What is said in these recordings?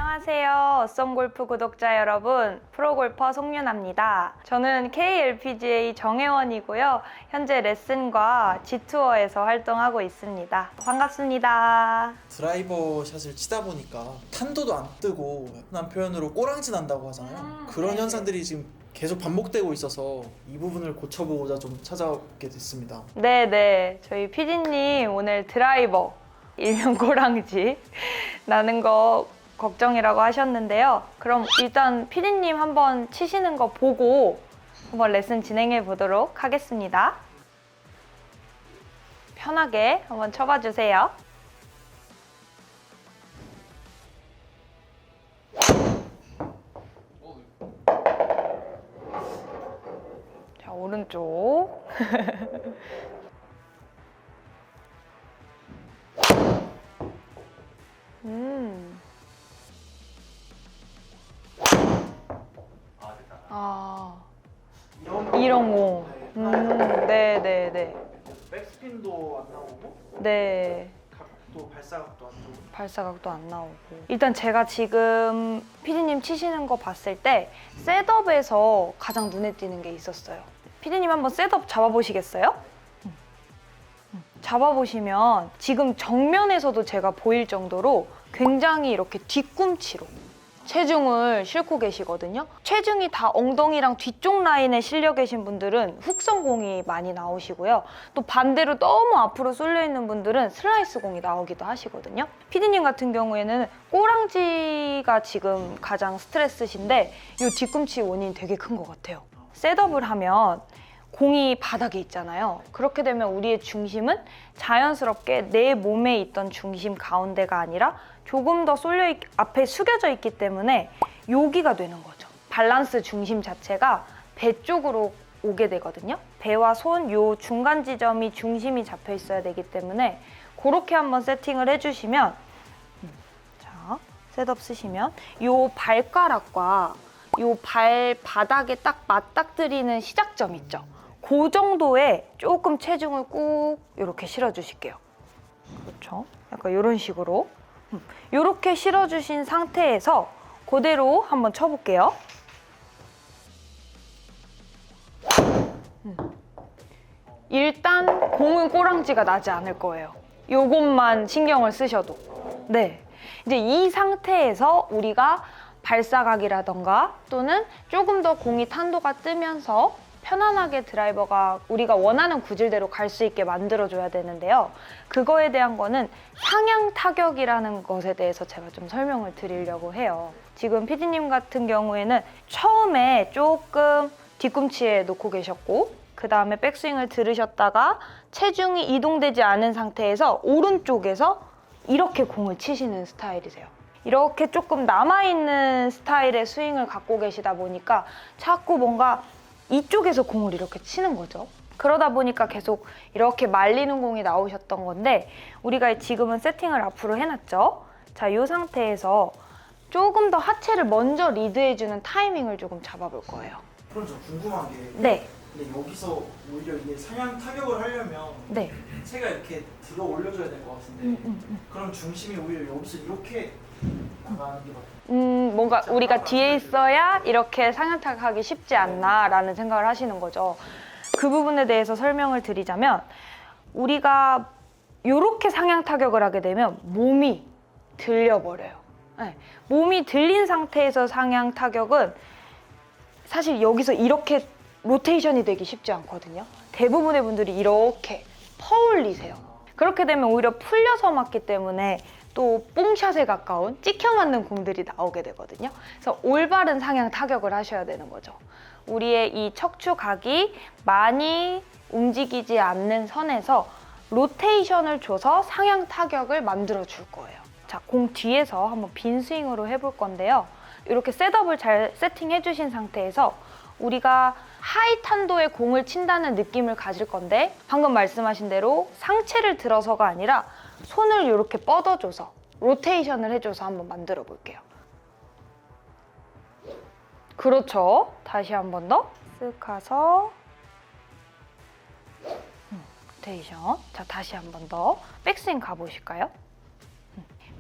안녕하세요. 어썸골프 구독자 여러분, 프로골퍼 송윤아입니다. 저는 KLPGA 정회원이고요. 현재 레슨과 G투어에서 활동하고 있습니다. 반갑습니다. 드라이버 샷을 치다 보니까 탄도도 안 뜨고 한 표현으로 꼬랑지 난다고 하잖아요. 그런 네네. 현상들이 지금 계속 반복되고 있어서 이 부분을 고쳐보고자 좀 찾아오게 됐습니다. 네네. 저희 PD님 오늘 드라이버, 일명 꼬랑지 나는 거 걱정이라고 하셨는데요. 그럼 일단 PD님 한번 치시는 거 보고 한번 레슨 진행해 보도록 하겠습니다. 편하게 한번 쳐봐 주세요. 자, 오른쪽. 아, 이런 공. 네네네. 백스핀도 안 나오고 네. 각도, 발사각도 안 좋고 발사각도 안 나오고. 일단 제가 지금 피디님 치시는 거 봤을 때 셋업에서 가장 눈에 띄는 게 있었어요. 피디님 한번 셋업 잡아보시겠어요? 잡아보시면 지금 정면에서도 제가 보일 정도로 굉장히 이렇게 뒤꿈치로 체중을 싣고 계시거든요. 체중이 다 엉덩이랑 뒤쪽 라인에 실려 계신 분들은 훅선공이 많이 나오시고요. 또 반대로 너무 앞으로 쏠려 있는 분들은 슬라이스 공이 나오기도 하시거든요. 피디님 같은 경우에는 꼬랑지가 지금 가장 스트레스신데 이 뒤꿈치 원인 되게 큰 것 같아요. 셋업을 하면 공이 바닥에 있잖아요. 그렇게 되면 우리의 중심은 자연스럽게 내 몸에 있던 중심 가운데가 아니라 조금 더 앞에 숙여져 있기 때문에 여기가 되는 거죠. 밸런스 중심 자체가 배 쪽으로 오게 되거든요. 배와 손 요 중간 지점이 중심이 잡혀 있어야 되기 때문에 그렇게 한번 세팅을 해주시면, 자, 셋업 쓰시면 요 발가락과 요 발바닥에 딱 맞닥뜨리는 시작점 있죠. 그 정도에 조금 체중을 꾹 이렇게 실어주실게요. 그렇죠? 약간 이런 식으로. 이렇게 실어주신 상태에서 그대로 한번 쳐볼게요. 일단 공은 꼬랑지가 나지 않을 거예요. 요것만 신경을 쓰셔도. 네. 이제 이 상태에서 우리가 발사각이라던가 또는 조금 더 공이 탄도가 뜨면서 편안하게 드라이버가 우리가 원하는 구질대로 갈 수 있게 만들어줘야 되는데요. 그거에 대한 거는 상향 타격이라는 것에 대해서 제가 좀 설명을 드리려고 해요. 지금 PD님 같은 경우에는 처음에 조금 뒤꿈치에 놓고 계셨고 그 다음에 백스윙을 들으셨다가 체중이 이동되지 않은 상태에서 오른쪽에서 이렇게 공을 치시는 스타일이세요. 이렇게 조금 남아있는 스타일의 스윙을 갖고 계시다 보니까 자꾸 뭔가 이쪽에서 공을 이렇게 치는 거죠. 그러다 보니까 계속 이렇게 말리는 공이 나오셨던 건데 우리가 지금은 세팅을 앞으로 해놨죠. 자, 이 상태에서 조금 더 하체를 먼저 리드해주는 타이밍을 조금 잡아볼 거예요. 그럼 저 궁금한 게 네. 근데 여기서 오히려 이게 상향 타격을 하려면 네. 체가 이렇게 들어 올려줘야 될 것 같은데 그럼 중심이 오히려 여기서 이렇게 나가는 게 맞아요. 뭔가 우리가 뒤에 있어야 이렇게 상향타격하기 쉽지 않나라는 생각을 하시는 거죠. 그 부분에 대해서 설명을 드리자면 우리가 이렇게 상향타격을 하게 되면 몸이 들려버려요. 네. 몸이 들린 상태에서 상향타격은 사실 여기서 이렇게 로테이션이 되기 쉽지 않거든요. 대부분의 분들이 이렇게 퍼올리세요. 그렇게 되면 오히려 풀려서 맞기 때문에 또 뽕샷에 가까운 찍혀 맞는 공들이 나오게 되거든요. 그래서 올바른 상향 타격을 하셔야 되는 거죠. 우리의 이 척추각이 많이 움직이지 않는 선에서 로테이션을 줘서 상향 타격을 만들어 줄 거예요. 자, 공 뒤에서 한번 빈 스윙으로 해볼 건데요. 이렇게 셋업을 잘 세팅해 주신 상태에서 우리가 하이 탄도의 공을 친다는 느낌을 가질 건데 방금 말씀하신 대로 상체를 들어서가 아니라 손을 이렇게 뻗어줘서 로테이션을 해줘서 한번 만들어 볼게요. 그렇죠. 다시 한 번 더 쓱 가서 로테이션. 자, 다시 한 번 더 백스윙 가보실까요?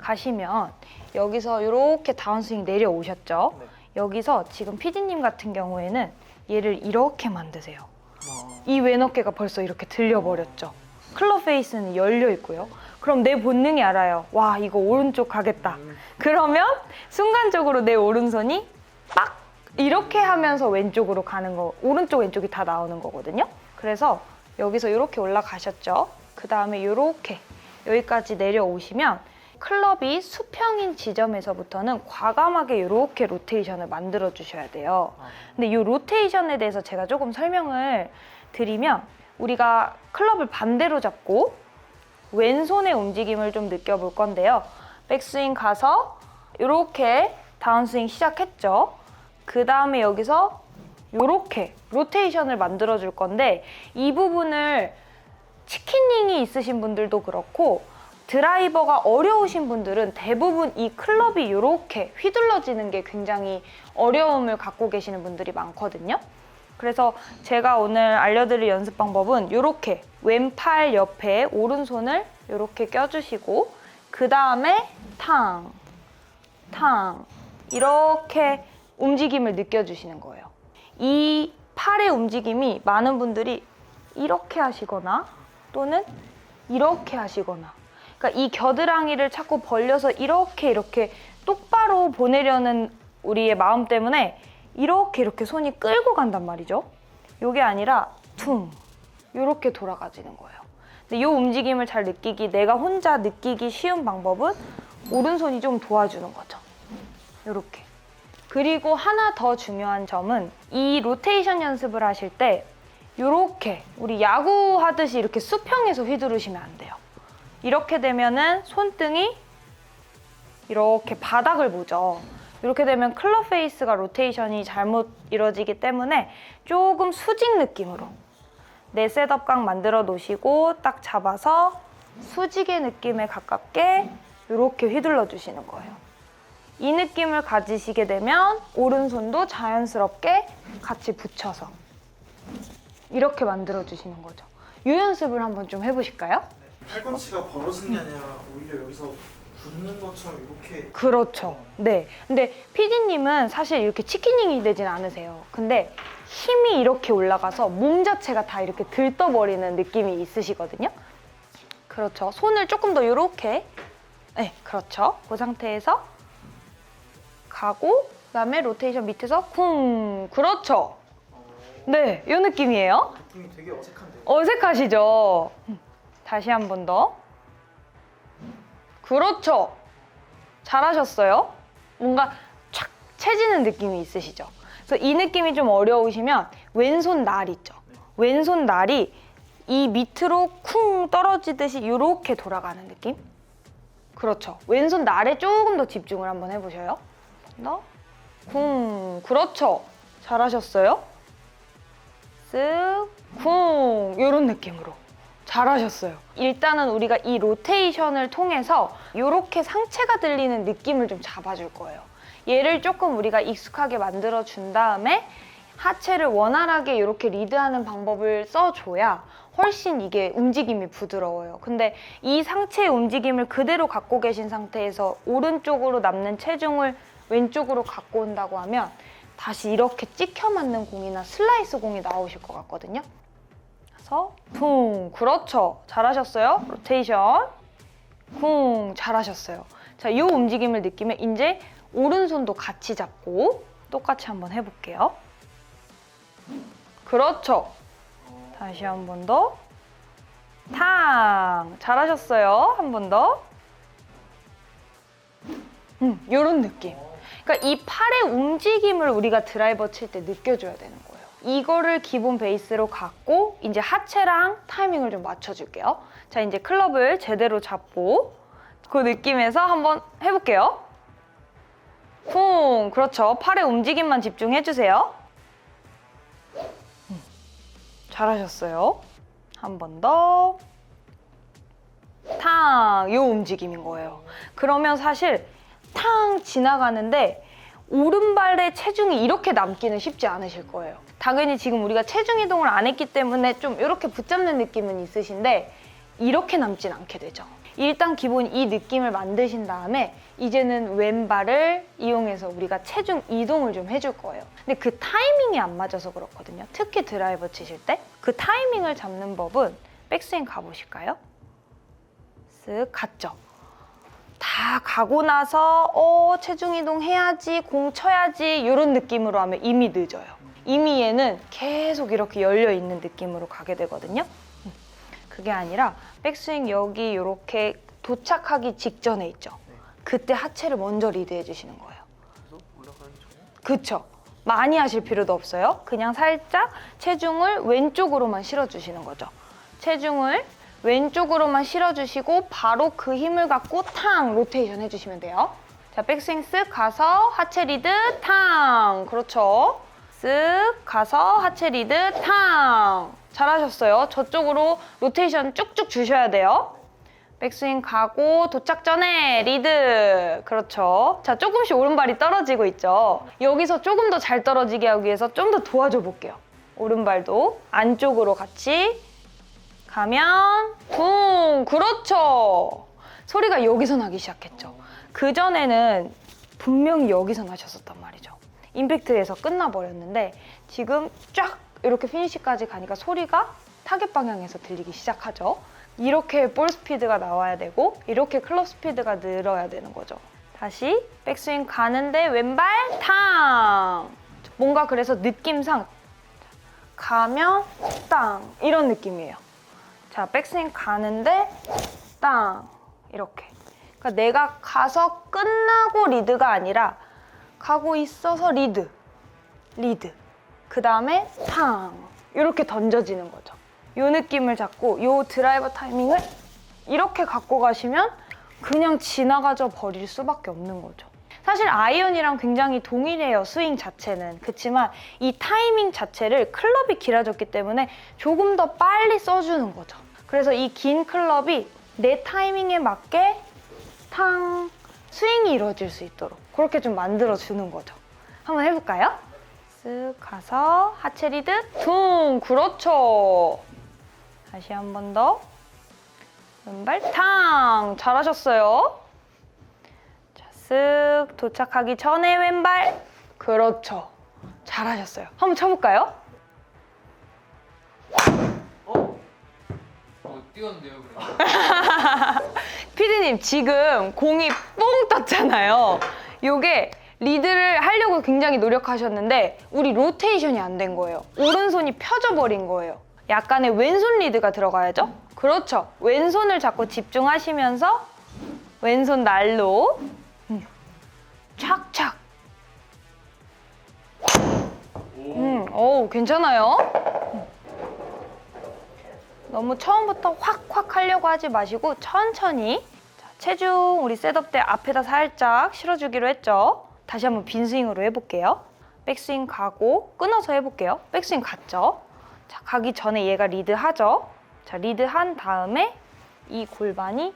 가시면 여기서 이렇게 다운스윙 내려오셨죠? 네. 여기서 지금 PD님 같은 경우에는 얘를 이렇게 만드세요. 어. 이 왼 어깨가 벌써 이렇게 들려버렸죠. 클럽 페이스는 열려 있고요. 그럼 내 본능이 알아요. 와, 이거 오른쪽 가겠다. 그러면 순간적으로 내 오른손이 빡! 이렇게 하면서 왼쪽으로 가는 거, 오른쪽 왼쪽이 다 나오는 거거든요. 그래서 여기서 이렇게 올라가셨죠. 그 다음에 이렇게 여기까지 내려오시면 클럽이 수평인 지점에서부터는 과감하게 이렇게 로테이션을 만들어 주셔야 돼요. 근데 이 로테이션에 대해서 제가 조금 설명을 드리면 우리가 클럽을 반대로 잡고 왼손의 움직임을 좀 느껴볼 건데요. 백스윙 가서 이렇게 다운스윙 시작했죠. 그 다음에 여기서 이렇게 로테이션을 만들어 줄 건데 이 부분을 치킨닝이 있으신 분들도 그렇고 드라이버가 어려우신 분들은 대부분 이 클럽이 이렇게 휘둘러지는 게 굉장히 어려움을 갖고 계시는 분들이 많거든요. 그래서 제가 오늘 알려드릴 연습 방법은 이렇게 왼팔 옆에 오른손을 이렇게 껴주시고 그 다음에 탕, 탕 이렇게 움직임을 느껴주시는 거예요. 이 팔의 움직임이 많은 분들이 이렇게 하시거나 또는 이렇게 하시거나 그러니까 이 겨드랑이를 자꾸 벌려서 이렇게 똑바로 보내려는 우리의 마음 때문에 이렇게 손이 끌고 간단 말이죠. 이게 아니라 퉁 이렇게 돌아가지는 거예요. 근데 이 움직임을 잘 느끼기, 내가 혼자 느끼기 쉬운 방법은 오른손이 좀 도와주는 거죠. 이렇게. 그리고 하나 더 중요한 점은 이 로테이션 연습을 하실 때 이렇게 우리 야구 하듯이 이렇게 수평에서 휘두르시면 안 돼요. 이렇게 되면은 손등이 이렇게 바닥을 보죠. 이렇게 되면 클럽 페이스가 로테이션이 잘못 이루어지기 때문에 조금 수직 느낌으로 내 셋업각 만들어 놓으시고 딱 잡아서 수직의 느낌에 가깝게 이렇게 휘둘러 주시는 거예요. 이 느낌을 가지시게 되면 오른손도 자연스럽게 같이 붙여서 이렇게 만들어 주시는 거죠. 이 연습을 한번 좀 해보실까요? 팔꿈치가 벌어지는 게 아니라 오히려 여기서 붙는 것처럼 이렇게. 그렇죠. 네. 근데 PD님은 사실 이렇게 치킨닝이 되진 않으세요. 근데 힘이 이렇게 올라가서 몸 자체가 다 이렇게 들떠버리는 느낌이 있으시거든요. 그렇죠. 손을 조금 더 이렇게. 네, 그렇죠. 그 상태에서 가고 그다음에 로테이션 밑에서 쿵. 그렇죠. 네, 이 느낌이에요. 느낌이 되게 어색한데요. 어색하시죠? 다시 한 번 더. 그렇죠. 잘하셨어요. 뭔가 촥 채지는 느낌이 있으시죠? 그래서 이 느낌이 좀 어려우시면 왼손 날 있죠? 왼손 날이 이 밑으로 쿵 떨어지듯이 이렇게 돌아가는 느낌? 그렇죠. 왼손 날에 조금 더 집중을 한번 해보셔요. 너 쿵. 그렇죠. 잘하셨어요. 쓱 쿵. 이런 느낌으로. 잘하셨어요. 일단은 우리가 이 로테이션을 통해서 이렇게 상체가 들리는 느낌을 좀 잡아줄 거예요. 얘를 조금 우리가 익숙하게 만들어 준 다음에 하체를 원활하게 이렇게 리드하는 방법을 써줘야 훨씬 이게 움직임이 부드러워요. 근데 이 상체의 움직임을 그대로 갖고 계신 상태에서 오른쪽으로 남는 체중을 왼쪽으로 갖고 온다고 하면 다시 이렇게 찍혀 맞는 공이나 슬라이스 공이 나오실 것 같거든요. 그래서 쿵. 그렇죠. 잘하셨어요. 로테이션. 쿵. 잘하셨어요. 자, 이 움직임을 느끼면 이제 오른손도 같이 잡고 똑같이 한번 해볼게요. 그렇죠. 다시 한 번 더. 탕. 잘하셨어요. 한 번 더. 이런 느낌. 그러니까 이 팔의 움직임을 우리가 드라이버 칠 때 느껴줘야 되는 거예요. 이거를 기본 베이스로 갖고 이제 하체랑 타이밍을 좀 맞춰줄게요. 자, 이제 클럽을 제대로 잡고 그 느낌에서 한번 해볼게요. 쿵. 그렇죠. 팔의 움직임만 집중해주세요. 잘하셨어요. 한 번 더. 탕. 이 움직임인 거예요. 그러면 사실 탕 지나가는데 오른발의 체중이 이렇게 남기는 쉽지 않으실 거예요. 당연히 지금 우리가 체중 이동을 안 했기 때문에 좀 이렇게 붙잡는 느낌은 있으신데 이렇게 남진 않게 되죠. 일단 기본 이 느낌을 만드신 다음에 이제는 왼발을 이용해서 우리가 체중 이동을 좀 해줄 거예요. 근데 그 타이밍이 안 맞아서 그렇거든요. 특히 드라이버 치실 때 그 타이밍을 잡는 법은 백스윙 가보실까요? 쓱 갔죠. 다 가고 나서 체중 이동 해야지, 공 쳐야지 이런 느낌으로 하면 이미 늦어요. 이미 얘는 계속 이렇게 열려 있는 느낌으로 가게 되거든요. 그게 아니라 백스윙 여기 이렇게 도착하기 직전에 있죠. 그때 하체를 먼저 리드해 주시는 거예요. 그래서 올라가기 전에 그쵸? 많이 하실 필요도 없어요. 그냥 살짝 체중을 왼쪽으로만 실어주시는 거죠. 체중을 왼쪽으로만 실어주시고 바로 그 힘을 갖고 탕 로테이션 해주시면 돼요. 자, 백스윙 쓱 가서 하체 리드 탕. 그렇죠. 쓱 가서 하체 리드 탕. 잘하셨어요. 저쪽으로 로테이션 쭉쭉 주셔야 돼요. 백스윙 가고 도착 전에 리드. 그렇죠. 자, 조금씩 오른발이 떨어지고 있죠. 여기서 조금 더 잘 떨어지게 하기 위해서 좀 더 도와줘 볼게요. 오른발도 안쪽으로 같이 가면 붕. 그렇죠. 소리가 여기서 나기 시작했죠. 그전에는 분명히 여기서 나셨었단 말이죠. 임팩트에서 끝나버렸는데 지금 쫙 이렇게 피니시까지 가니까 소리가 타겟 방향에서 들리기 시작하죠. 이렇게 볼 스피드가 나와야 되고 이렇게 클럽 스피드가 늘어야 되는 거죠. 다시 백스윙 가는데 왼발 탕. 뭔가 그래서 느낌상 가면 땅 이런 느낌이에요. 자, 백스윙 가는데 땅 이렇게. 그러니까 내가 가서 끝나고 리드가 아니라 가고 있어서 리드. 그 다음에 탕 이렇게 던져지는 거죠. 이 느낌을 잡고 이 드라이버 타이밍을 이렇게 갖고 가시면 그냥 지나가져 버릴 수밖에 없는 거죠. 사실 아이언이랑 굉장히 동일해요, 스윙 자체는. 그렇지만 이 타이밍 자체를 클럽이 길어졌기 때문에 조금 더 빨리 써주는 거죠. 그래서 이 긴 클럽이 내 타이밍에 맞게 탕 스윙이 이루어질 수 있도록 그렇게 좀 만들어주는 거죠. 한번 해볼까요? 쓱 가서 하체 리드 퉁. 그렇죠. 다시 한 번 더. 왼발 탕. 잘하셨어요. 자, 쓱 도착하기 전에 왼발. 그렇죠. 잘하셨어요. 한번 쳐볼까요? 뛰었는데요, 그래. 피디님 지금 공이 뽕 떴잖아요. 요게 리드를 하려고 굉장히 노력하셨는데 우리 로테이션이 안 된 거예요. 오른손이 펴져 버린 거예요. 약간의 왼손 리드가 들어가야죠. 그렇죠. 왼손을 잡고 집중하시면서 왼손 날로 착착. 오, 괜찮아요. 너무 처음부터 확확 하려고 하지 마시고 천천히. 자, 체중 우리 셋업 때 앞에다 살짝 실어주기로 했죠. 다시 한번 빈 스윙으로 해볼게요. 백스윙 가고 끊어서 해볼게요. 백스윙 갔죠. 자, 가기 전에 얘가 리드하죠. 자, 리드한 다음에 이 골반이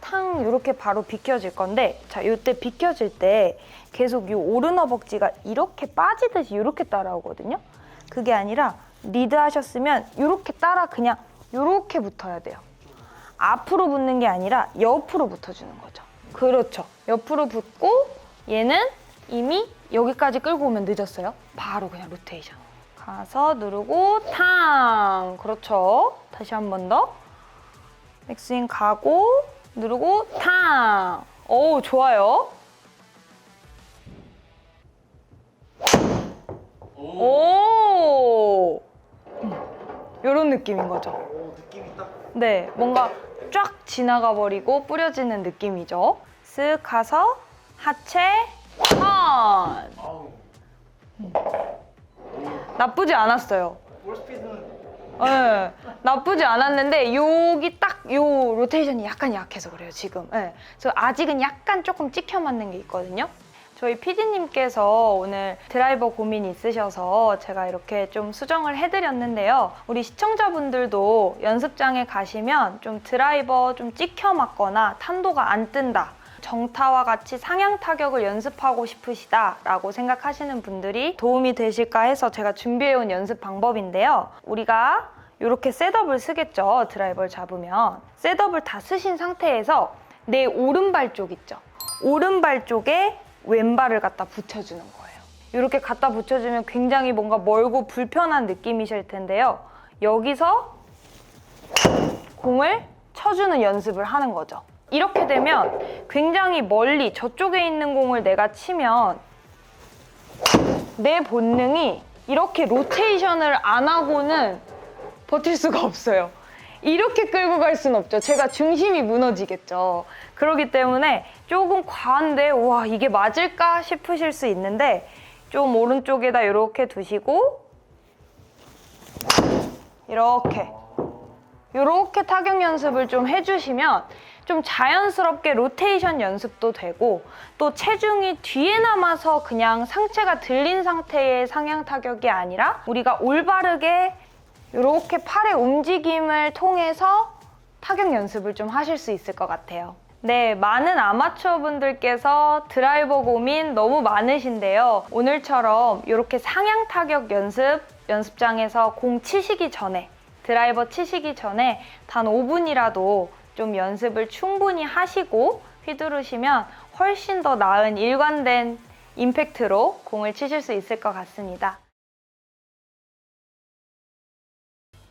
탕 이렇게 바로 비켜질 건데, 자, 이때 비켜질 때 계속 이 오른 허벅지가 이렇게 빠지듯이 이렇게 따라오거든요. 그게 아니라 리드 하셨으면 이렇게 따라 그냥 이렇게 붙어야 돼요. 앞으로 붙는 게 아니라 옆으로 붙어주는 거죠. 그렇죠. 옆으로 붙고 얘는 이미 여기까지 끌고 오면 늦었어요. 바로 그냥 로테이션. 가서 누르고 탕. 그렇죠. 다시 한 번 더. 백스윙 가고 누르고 탕. 오, 좋아요. 오. 이런 느낌인 거죠. 느낌이 딱. 네, 뭔가 쫙 지나가 버리고 뿌려지는 느낌이죠. 쓱 가서 하체 턴. 아우. 나쁘지 않았어요. 볼 스피드는 네, 나쁘지 않았는데 여기 딱 요 로테이션이 약간 약해서 그래요, 지금. 네, 그래서 아직은 약간 조금 찍혀 맞는 게 있거든요. 저희 PD님께서 오늘 드라이버 고민이 있으셔서 제가 이렇게 좀 수정을 해드렸는데요. 우리 시청자분들도 연습장에 가시면 좀 드라이버 좀 찍혀 맞거나 탄도가 안 뜬다, 정타와 같이 상향 타격을 연습하고 싶으시다라고 생각하시는 분들이 도움이 되실까 해서 제가 준비해온 연습 방법인데요. 우리가 이렇게 셋업을 쓰겠죠. 드라이버를 잡으면. 셋업을 다 쓰신 상태에서 내 오른발 쪽 있죠. 오른발 쪽에 왼발을 갖다 붙여주는 거예요. 이렇게 갖다 붙여주면 굉장히 뭔가 멀고 불편한 느낌이실 텐데요. 여기서 공을 쳐주는 연습을 하는 거죠. 이렇게 되면 굉장히 멀리 저쪽에 있는 공을 내가 치면 내 본능이 이렇게 로테이션을 안 하고는 버틸 수가 없어요. 이렇게 끌고 갈 수는 없죠. 제가 중심이 무너지겠죠. 그렇기 때문에 조금 과한데 와 이게 맞을까 싶으실 수 있는데 좀 오른쪽에다 이렇게 두시고 이렇게 타격 연습을 좀 해주시면 좀 자연스럽게 로테이션 연습도 되고 또 체중이 뒤에 남아서 그냥 상체가 들린 상태의 상향 타격이 아니라 우리가 올바르게 이렇게 팔의 움직임을 통해서 타격 연습을 좀 하실 수 있을 것 같아요. 네, 많은 아마추어 분들께서 드라이버 고민 너무 많으신데요. 오늘처럼 이렇게 상향 타격 연습장에서 공 치시기 전에 드라이버 치시기 전에 단 5분이라도 좀 연습을 충분히 하시고 휘두르시면 훨씬 더 나은 일관된 임팩트로 공을 치실 수 있을 것 같습니다.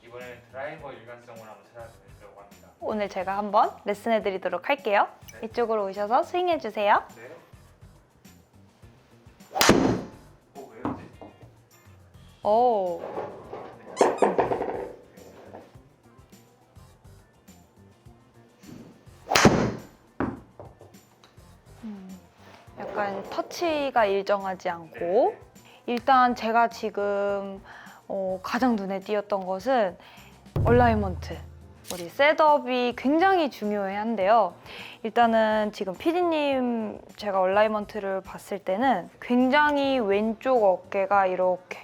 이번에 드라이버 일관성을 한번 찾아보려고 합니다. 오늘 제가 한번 레슨해 드리도록 할게요. 네. 이쪽으로 오셔서 스윙해 주세요. 네. 왜 이러지? 오. 약간 터치가 일정하지 않고 일단 제가 지금 가장 눈에 띄었던 것은 얼라이먼트 우리 셋업이 굉장히 중요한데요. 일단은 지금 PD님 제가 얼라이먼트를 봤을 때는 굉장히 왼쪽 어깨가 이렇게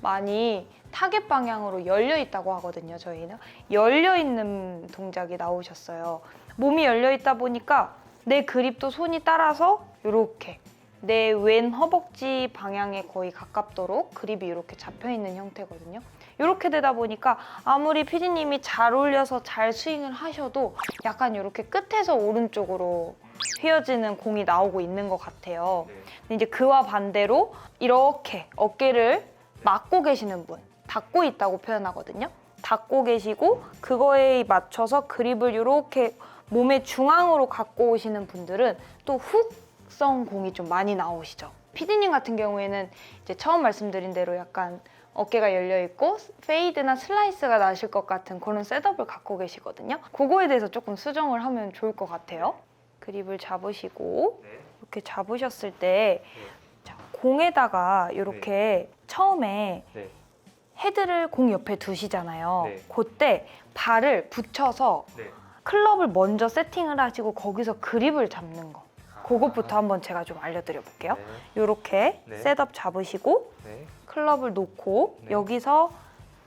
많이 타겟 방향으로 열려 있다고 하거든요. 저희는 열려 있는 동작이 나오셨어요. 몸이 열려 있다 보니까 내 그립도 손이 따라서 이렇게 내 왼 허벅지 방향에 거의 가깝도록 그립이 이렇게 잡혀 있는 형태거든요. 이렇게 되다 보니까 아무리 PD님이 잘 올려서 잘 스윙을 하셔도 약간 이렇게 끝에서 오른쪽으로 휘어지는 공이 나오고 있는 것 같아요. 근데 이제 그와 반대로 이렇게 어깨를 막고 계시는 분, 닫고 있다고 표현하거든요. 닫고 계시고 그거에 맞춰서 그립을 이렇게 몸의 중앙으로 갖고 오시는 분들은 또 훅성 공이 좀 많이 나오시죠. PD님 같은 경우에는 이제 처음 말씀드린 대로 약간 어깨가 열려있고 페이드나 슬라이스가 나실 것 같은 그런 셋업을 갖고 계시거든요. 그거에 대해서 조금 수정을 하면 좋을 것 같아요. 그립을 잡으시고 네. 이렇게 잡으셨을 때 자, 공에다가 이렇게 처음에 네. 헤드를 공 옆에 두시잖아요. 네. 그때 발을 붙여서 네. 클럽을 먼저 세팅을 하시고 거기서 그립을 잡는 거. 그것부터 한번 제가 좀 알려드려 볼게요. 이렇게 네. 셋업 잡으시고 네. 클럽을 놓고 네. 여기서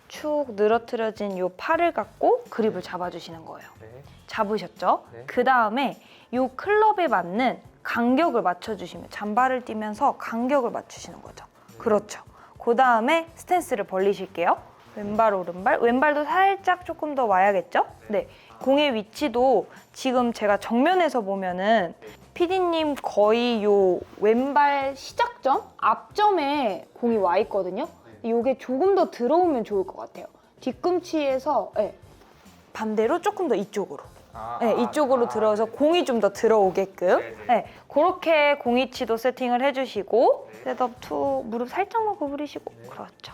축 늘어뜨려진 이 팔을 갖고 그립을 잡아주시는 거예요. 네. 잡으셨죠? 네. 그 다음에 이 클럽에 맞는 간격을 맞춰주시면 잔발을 띄면서 간격을 맞추시는 거죠. 그렇죠. 그 다음에 스탠스를 벌리실게요. 왼발 오른발, 왼발도 살짝 조금 더 와야겠죠? 네. 공의 위치도 지금 제가 정면에서 보면은 PD님 거의 요 왼발 시작점? 앞점에 공이 와 있거든요. 이게 조금 더 들어오면 좋을 것 같아요. 뒤꿈치에서 네. 반대로 조금 더 이쪽으로. 네, 이쪽으로 들어서 공이 좀 더 들어오게끔 네, 그렇게 공 위치도 세팅을 해주시고 셋업 2 무릎 살짝만 구부리시고 그렇죠.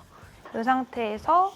이 상태에서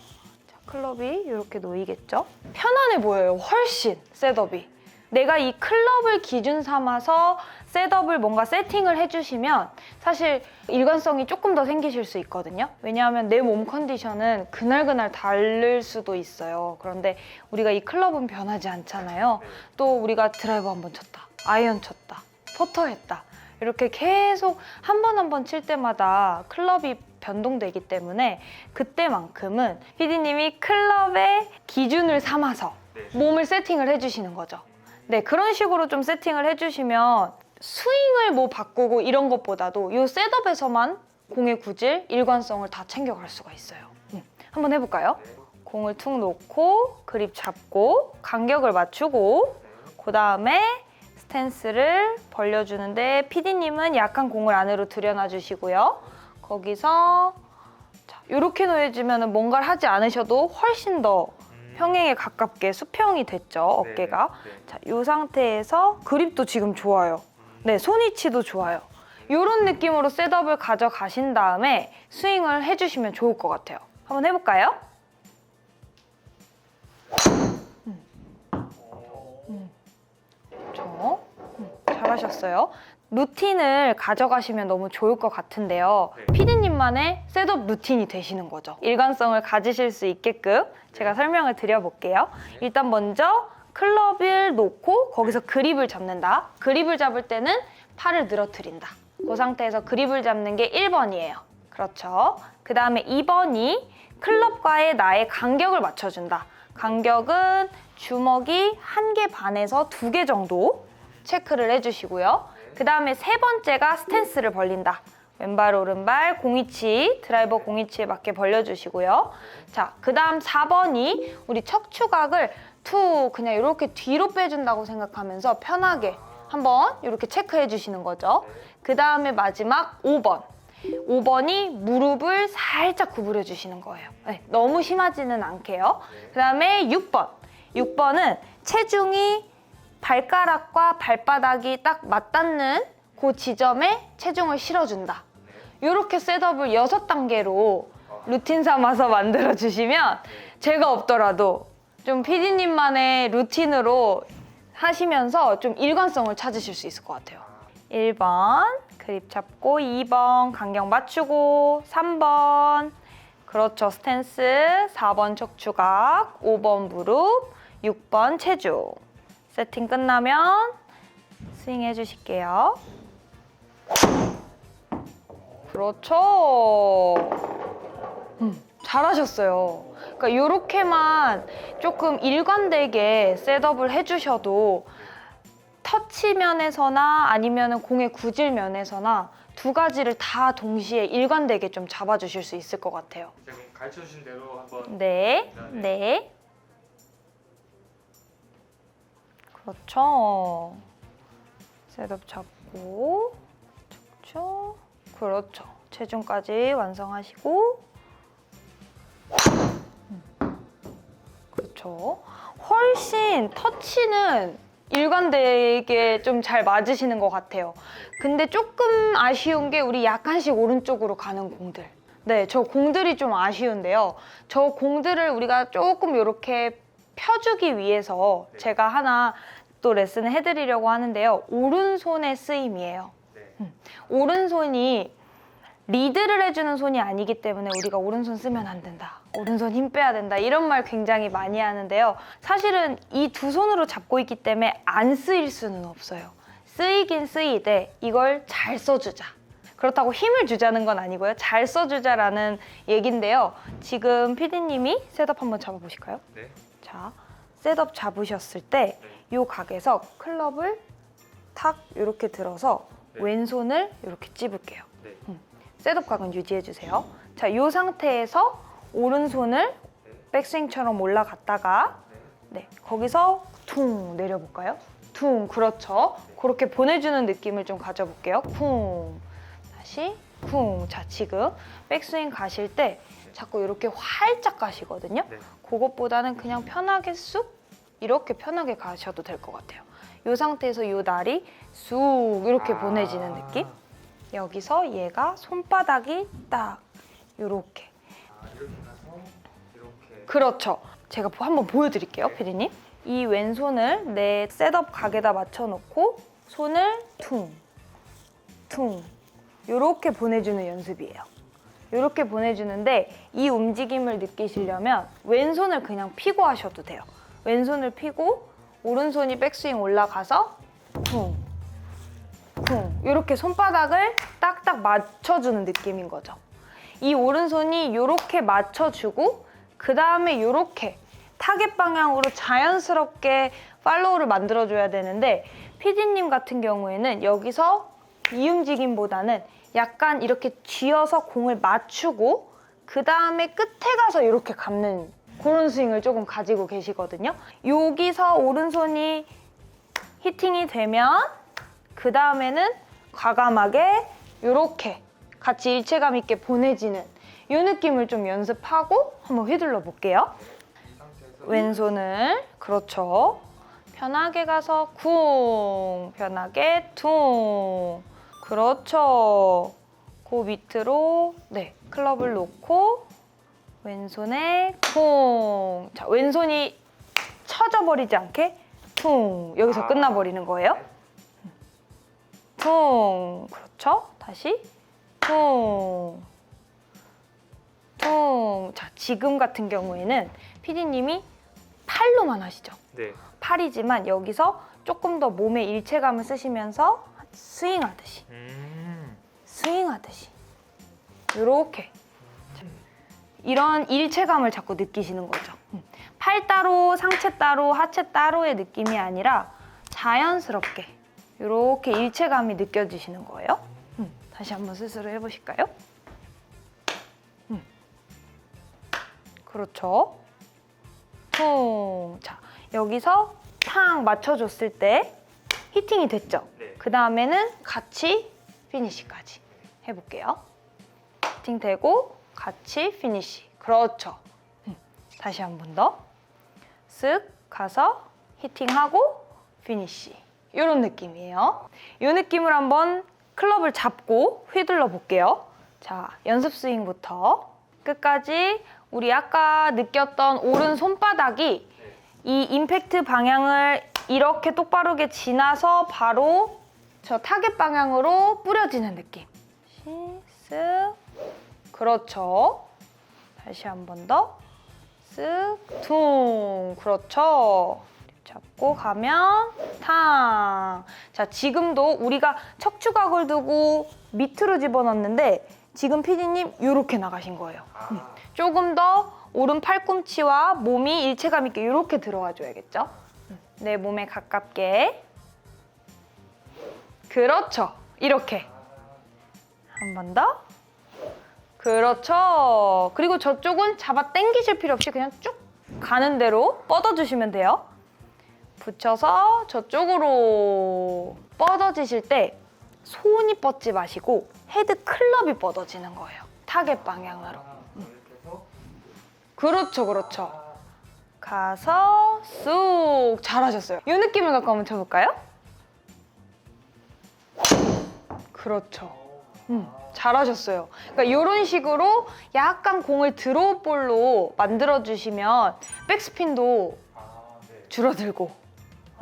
자, 클럽이 이렇게 놓이겠죠. 편안해 보여요. 훨씬 셋업이. 내가 이 클럽을 기준 삼아서 셋업을 뭔가 세팅을 해주시면 사실 일관성이 조금 더 생기실 수 있거든요. 왜냐하면 내 몸 컨디션은 그날그날 다를 수도 있어요. 그런데 우리가 이 클럽은 변하지 않잖아요. 또 우리가 드라이버 한 번 쳤다, 아이언 쳤다, 퍼터 했다. 이렇게 계속 한 번 한 번 칠 때마다 클럽이 변동되기 때문에 그때만큼은 PD님이 클럽의 기준을 삼아서 몸을 세팅을 해주시는 거죠. 네, 그런 식으로 좀 세팅을 해주시면 스윙을 뭐 바꾸고 이런 것보다도 이 셋업에서만 공의 구질, 일관성을 다 챙겨갈 수가 있어요. 한번 해볼까요? 공을 툭 놓고 그립 잡고 간격을 맞추고 그 다음에 스탠스를 벌려주는데 PD님은 약간 공을 안으로 들여놔 주시고요. 거기서 이렇게 놓여주면 뭔가를 하지 않으셔도 훨씬 더 평행에 가깝게 수평이 됐죠, 어깨가. 자, 이 상태에서 그립도 지금 좋아요. 네, 손 위치도 좋아요. 이런 느낌으로 셋업을 가져가신 다음에 스윙을 해주시면 좋을 것 같아요. 한번 해볼까요? 그렇죠. 잘하셨어요. 루틴을 가져가시면 너무 좋을 것 같은데요. 피디님만의 셋업 루틴이 되시는 거죠. 일관성을 가지실 수 있게끔 제가 설명을 드려볼게요. 일단 먼저 클럽을 놓고 거기서 그립을 잡는다. 그립을 잡을 때는 팔을 늘어뜨린다. 그 상태에서 그립을 잡는 게 1번이에요. 그렇죠. 그 다음에 2번이 클럽과의 나의 간격을 맞춰준다. 간격은 주먹이 1개 반에서 2개 정도 체크를 해주시고요. 그 다음에 세 번째가 스탠스를 벌린다. 왼발, 오른발, 공위치, 드라이버 공위치에 맞게 벌려주시고요. 자, 그 다음 4번이 우리 척추각을 툭 그냥 이렇게 뒤로 빼준다고 생각하면서 편하게 한번 이렇게 체크해 주시는 거죠. 그 다음에 마지막 5번. 5번이 무릎을 살짝 구부려 주시는 거예요. 네, 너무 심하지는 않게요. 그 다음에 6번. 6번은 체중이 발가락과 발바닥이 딱 맞닿는 그 지점에 체중을 실어준다. 이렇게 셋업을 6단계로 루틴 삼아서 만들어주시면 제가 없더라도 좀 PD님만의 루틴으로 하시면서 좀 일관성을 찾으실 수 있을 것 같아요. 1번 그립 잡고 2번 간격 맞추고 3번 그렇죠 스탠스 4번 척추각 5번 무릎 6번 체중 세팅 끝나면 스윙 해주실게요. 그렇죠. 잘하셨어요. 그러니까 이렇게만 조금 일관되게 셋업을 해주셔도 터치 면에서나 아니면 공의 구질 면에서나 두 가지를 다 동시에 일관되게 좀 잡아주실 수 있을 것 같아요. 지금 가르쳐 주신 대로 한번 네, 네. 그렇죠. 셋업 잡고 척추 그렇죠. 체중까지 완성하시고 그렇죠. 훨씬 터치는 일관되게 좀 잘 맞으시는 것 같아요. 근데 조금 아쉬운 게 우리 약간씩 오른쪽으로 가는 공들. 네, 저 공들이 좀 아쉬운데요. 저 공들을 우리가 조금 이렇게 펴주기 위해서 제가 하나 또 레슨을 해드리려고 하는데요. 오른손의 쓰임이에요. 오른손이 리드를 해주는 손이 아니기 때문에 우리가 오른손 쓰면 안 된다. 오른손 힘 빼야 된다. 이런 말 굉장히 많이 하는데요. 사실은 이 두 손으로 잡고 있기 때문에 안 쓰일 수는 없어요. 쓰이긴 쓰이되 이걸 잘 써주자. 그렇다고 힘을 주자는 건 아니고요. 잘 써주자라는 얘긴데요. 지금 PD님이 셋업 한번 잡아보실까요? 네. 자, 셋업 잡으셨을 때 이 각에서 클럽을 탁 이렇게 들어서 왼손을 이렇게 찝을게요. 셋업 각은 유지해주세요. 자, 이 상태에서 오른손을 백스윙처럼 올라갔다가 거기서 퉁 내려볼까요? 퉁, 그렇죠. 그렇게 보내주는 느낌을 좀 가져볼게요. 쿵, 다시 쿵. 자, 지금 백스윙 가실 때 자꾸 이렇게 활짝 가시거든요. 그것보다는 그냥 편하게 쑥 이렇게 편하게 가셔도 될 것 같아요. 이 상태에서 이 날이 쑥 이렇게 보내지는 느낌? 여기서 얘가 손바닥이 딱 이렇게. 이렇게 가서 이렇게. 그렇죠. 제가 한번 보여드릴게요, 피디님. 이 왼손을 내 셋업 각에다 맞춰놓고 손을 퉁, 퉁 이렇게 보내주는 연습이에요. 이렇게 보내주는데 이 움직임을 느끼시려면 왼손을 그냥 피고 하셔도 돼요. 왼손을 피고 오른손이 백스윙 올라가서 쿵, 쿵 이렇게 손바닥을 딱딱 맞춰주는 느낌인 거죠. 이 오른손이 이렇게 맞춰주고 그 다음에 이렇게 타겟 방향으로 자연스럽게 팔로우를 만들어줘야 되는데 PD님 같은 경우에는 여기서 이 움직임보다는 약간 이렇게 쥐어서 공을 맞추고 그 다음에 끝에 가서 이렇게 감는 그런 스윙을 조금 가지고 계시거든요. 여기서 오른손이 히팅이 되면 그 다음에는 과감하게 이렇게 같이 일체감 있게 보내지는 이 느낌을 좀 연습하고 한번 휘둘러 볼게요. 이 상태에서 왼손을 그렇죠. 편하게 가서 쿵, 편하게 퉁. 그렇죠. 그 밑으로 네 클럽을 놓고 왼손에 쿵. 자, 왼손이 쳐져 버리지 않게 퉁. 여기서 끝나버리는 거예요. 퉁. 그렇죠. 다시 퉁. 퉁. 자, 지금 같은 경우에는 PD님이 팔로만 하시죠. 네. 팔이지만 여기서 조금 더 몸의 일체감을 쓰시면서 스윙하듯이 스윙하듯이 이렇게 이런 일체감을 자꾸 느끼시는 거죠. 팔 따로, 상체 따로, 하체 따로의 느낌이 아니라 자연스럽게 이렇게 일체감이 느껴지시는 거예요. 다시 한번 스스로 해보실까요? 그렇죠. 퉁. 자, 여기서 탕 맞춰줬을 때 히팅이 됐죠? 네. 그 다음에는 같이 피니시까지 해볼게요. 히팅 되고 같이 피니시. 그렇죠. 다시 한 번 더. 쓱 가서 히팅하고 피니시. 이런 느낌이에요. 이 느낌을 한번 클럽을 잡고 휘둘러 볼게요. 자, 연습 스윙부터 끝까지 우리 아까 느꼈던 오른 손바닥이 이 임팩트 방향을 이렇게 똑바르게 지나서 바로 저 타겟 방향으로 뿌려지는 느낌. 쓱. 그렇죠. 다시 한 번 더. 쓱. 퉁. 그렇죠. 잡고 가면 탕. 자, 지금도 우리가 척추각을 두고 밑으로 집어넣는데 지금 PD님 이렇게 나가신 거예요. 조금 더 오른 팔꿈치와 몸이 일체감 있게 이렇게 들어와 줘야겠죠? 내 몸에 가깝게. 그렇죠. 이렇게. 한 번 더. 그렇죠. 그리고 저쪽은 잡아 당기실 필요 없이 그냥 쭉 가는 대로 뻗어주시면 돼요. 붙여서 저쪽으로 뻗어지실 때 손이 뻗지 마시고 헤드 클럽이 뻗어지는 거예요. 타겟 방향으로. 이렇게 해서 그렇죠, 그렇죠. 가서 쑥. 잘하셨어요. 이 느낌을 갖고 한번 쳐볼까요? 잘하셨죠. 잘하셨어요. 그러니까 이런 식으로 약간 공을 드로우 볼로 만들어주시면 백스핀도 네. 줄어들고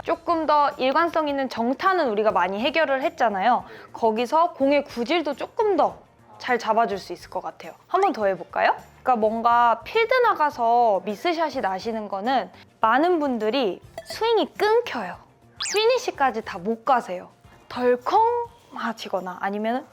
조금 더 일관성 있는 정타는 우리가 많이 해결을 했잖아요. 거기서 공의 구질도 조금 더 잘 잡아줄 수 있을 것 같아요. 한 번 더 해볼까요? 그러니까 뭔가 필드 나가서 미스샷이 나시는 거는 많은 분들이 스윙이 끊겨요. 피니시까지 다 못 가세요. 덜컹 하시거나 아니면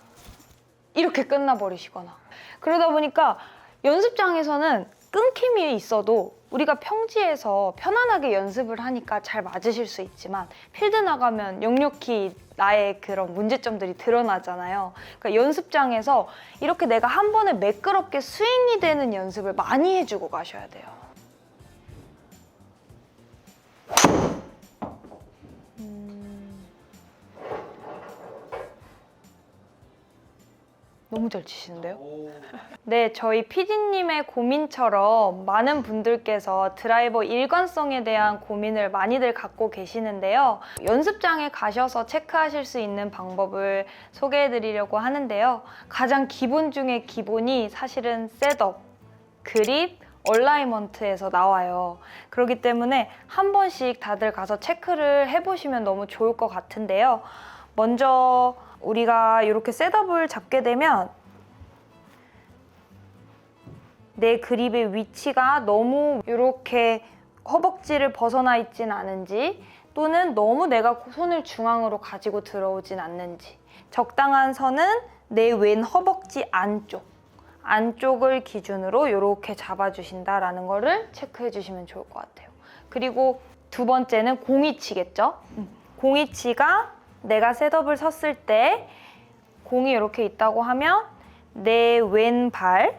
이렇게 끝나버리시거나 그러다 보니까 연습장에서는 끊김이 있어도 우리가 평지에서 편안하게 연습을 하니까 잘 맞으실 수 있지만 필드 나가면 역력히 나의 그런 문제점들이 드러나잖아요. 그러니까 연습장에서 이렇게 내가 한 번에 매끄럽게 스윙이 되는 연습을 많이 해주고 가셔야 돼요. 너무 잘 치시는데요? 네, 저희 PD님의 고민처럼 많은 분들께서 드라이버 일관성에 대한 고민을 많이들 갖고 계시는데요. 연습장에 가셔서 체크하실 수 있는 방법을 소개해드리려고 하는데요. 가장 기본 중에 기본이 사실은 셋업, 그립, 얼라이먼트에서 나와요. 그렇기 때문에 한 번씩 다들 가서 체크를 해보시면 너무 좋을 것 같은데요. 먼저 우리가 이렇게 셋업을 잡게 되면 내 그립의 위치가 너무 이렇게 허벅지를 벗어나 있진 않은지 또는 너무 내가 손을 중앙으로 가지고 들어오진 않는지 적당한 선은 내 왼 허벅지 안쪽을 기준으로 이렇게 잡아주신다라는 거를 체크해 주시면 좋을 것 같아요. 그리고 두 번째는 공이치겠죠? 공이치가 내가 셋업을 섰을 때 공이 이렇게 있다고 하면 내 왼발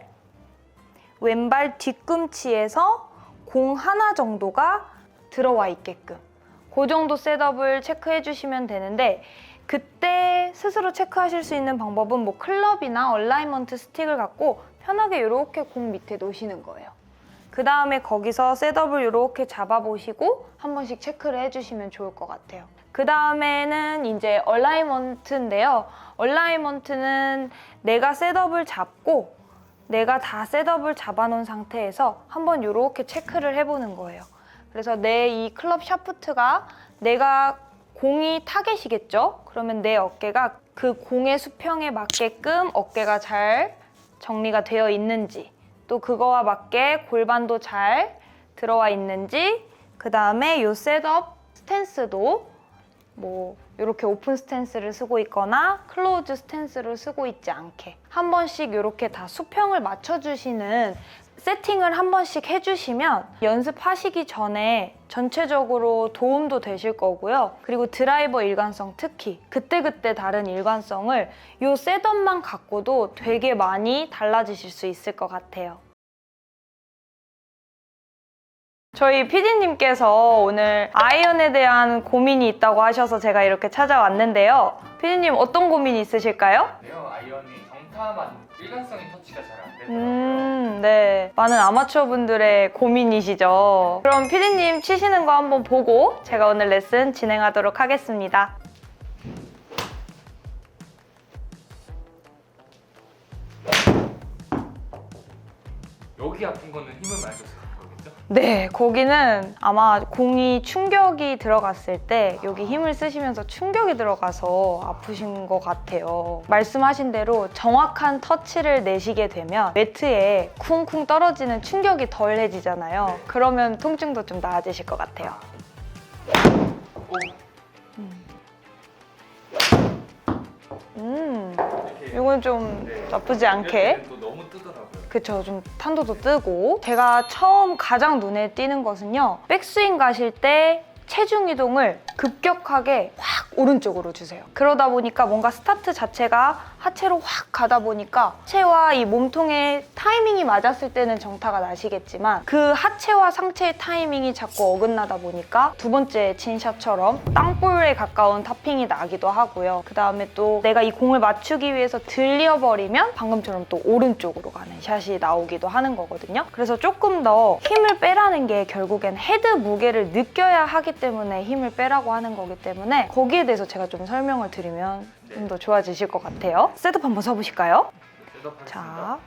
뒤꿈치에서 공 하나 정도가 들어와 있게끔 그 정도 셋업을 체크해 주시면 되는데, 그때 스스로 체크하실 수 있는 방법은 뭐 클럽이나 얼라이먼트 스틱을 갖고 편하게 이렇게 공 밑에 놓으시는 거예요. 그 다음에 거기서 셋업을 이렇게 잡아보시고 한 번씩 체크를 해주시면 좋을 것 같아요. 그 다음에는 이제 얼라이먼트인데요. 얼라이먼트는 내가 셋업을 잡고 내가 다 셋업을 잡아놓은 상태에서 한번 이렇게 체크를 해보는 거예요. 그래서 내 이 클럽 샤프트가 내가 공이 타겟이겠죠? 그러면 내 어깨가 그 공의 수평에 맞게끔 어깨가 잘 정리가 되어 있는지, 또 그거와 맞게 골반도 잘 들어와 있는지, 그 다음에 이 셋업 스탠스도 뭐 이렇게 오픈 스탠스를 쓰고 있거나 클로즈 스탠스를 쓰고 있지 않게 한 번씩 이렇게 다 수평을 맞춰주시는 세팅을 한 번씩 해주시면 연습하시기 전에 전체적으로 도움도 되실 거고요. 그리고 드라이버 일관성, 특히 그때그때 다른 일관성을 이 셋업만 갖고도 되게 많이 달라지실 수 있을 것 같아요. 저희 PD님께서 오늘 아이언에 대한 고민이 있다고 하셔서 제가 이렇게 찾아왔는데요. PD님 어떤 고민이 있으실까요? 네요, 아이언이 정타만 일관성인 터치가 잘 안 되더라고요. 네. 많은 아마추어 분들의 고민이시죠. 그럼 PD님 치시는 거 한번 보고 제가 오늘 레슨 진행하도록 하겠습니다. 여기 아픈 거는 힘을 많이 줘서 그런 거겠죠? 네, 거기는 아마 공이 충격이 들어갔을 때 여기 힘을 쓰시면서 충격이 들어가서 아프신 것 같아요. 말씀하신 대로 정확한 터치를 내시게 되면 매트에 쿵쿵 떨어지는 충격이 덜해지잖아요. 네. 그러면 통증도 좀 나아지실 것 같아요. 오, 이렇게 이건 좀 네. 나쁘지 않게. 이럴 때는 또 너무 뜨더라고요. 그쵸, 좀 탄도도 뜨고. 제가 처음 가장 눈에 띄는 것은요, 백스윙 가실 때 체중 이동을 급격하게 확 오른쪽으로 주세요. 그러다 보니까 뭔가 스타트 자체가 하체로 확 가다 보니까 하체와 이 몸통의 타이밍이 맞았을 때는 정타가 나시겠지만 그 하체와 상체의 타이밍이 자꾸 어긋나다 보니까 두 번째 친 샷처럼 땅볼에 가까운 타핑이 나기도 하고요. 그 다음에 또 내가 이 공을 맞추기 위해서 들려버리면 방금처럼 또 오른쪽으로 가는 샷이 나오기도 하는 거거든요. 그래서 조금 더 힘을 빼라는 게 결국엔 헤드 무게를 느껴야 하기 때문에 힘을 빼라고 하는 거기 때문에 거기에 대해서 제가 좀 설명을 드리면 좀 더 좋아지실 것 같아요. 셋업 한번 서보실까요? 셋업하겠습니다. 자,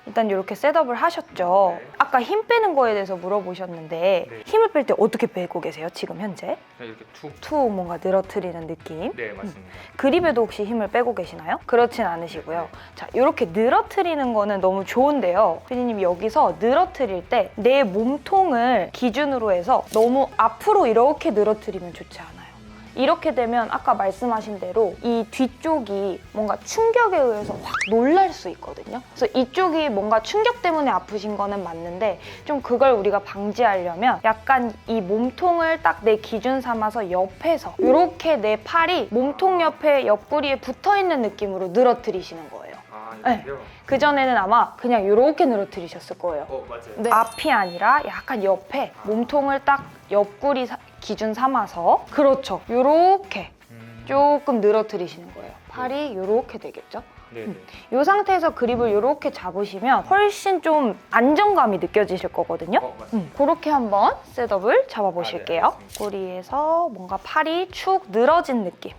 일단 이렇게 셋업을 하셨죠. 네. 아까 힘 빼는 거에 대해서 물어보셨는데 네. 힘을 뺄 때 어떻게 빼고 계세요? 지금 현재? 그냥 이렇게 툭. 툭 뭔가 늘어뜨리는 느낌. 네, 맞습니다. 그립에도 혹시 힘을 빼고 계시나요? 그렇진 않으시고요. 자, 이렇게 늘어뜨리는 거는 너무 좋은데요. 피디님 여기서 늘어뜨릴 때 내 몸통을 기준으로 해서 너무 앞으로 이렇게 늘어뜨리면 좋지 않아요. 이렇게 되면 아까 말씀하신 대로 이 뒤쪽이 뭔가 충격에 의해서 확 놀랄 수 있거든요. 그래서 이쪽이 뭔가 충격 때문에 아프신 거는 맞는데 좀 그걸 우리가 방지하려면 약간 이 몸통을 딱 내 기준 삼아서 옆에서 이렇게 내 팔이 몸통 옆에 옆구리에 붙어있는 느낌으로 늘어뜨리시는 거예요. 아, 이렇게요? 그전에는 아마 그냥 이렇게 늘어뜨리셨을 거예요. 맞아요. 네. 앞이 아니라 약간 옆에 몸통을 딱 옆구리 기준 삼아서, 그렇죠, 요렇게 조금 늘어뜨리시는 거예요. 팔이 요렇게 되겠죠? 네네. 이 상태에서 그립을 요렇게 잡으시면 훨씬 좀 안정감이 느껴지실 거거든요. 맞습니다. 그렇게 한번 셋업을 잡아보실게요. 아, 네, 알겠습니다. 꼬리에서 뭔가 팔이 축 늘어진 느낌.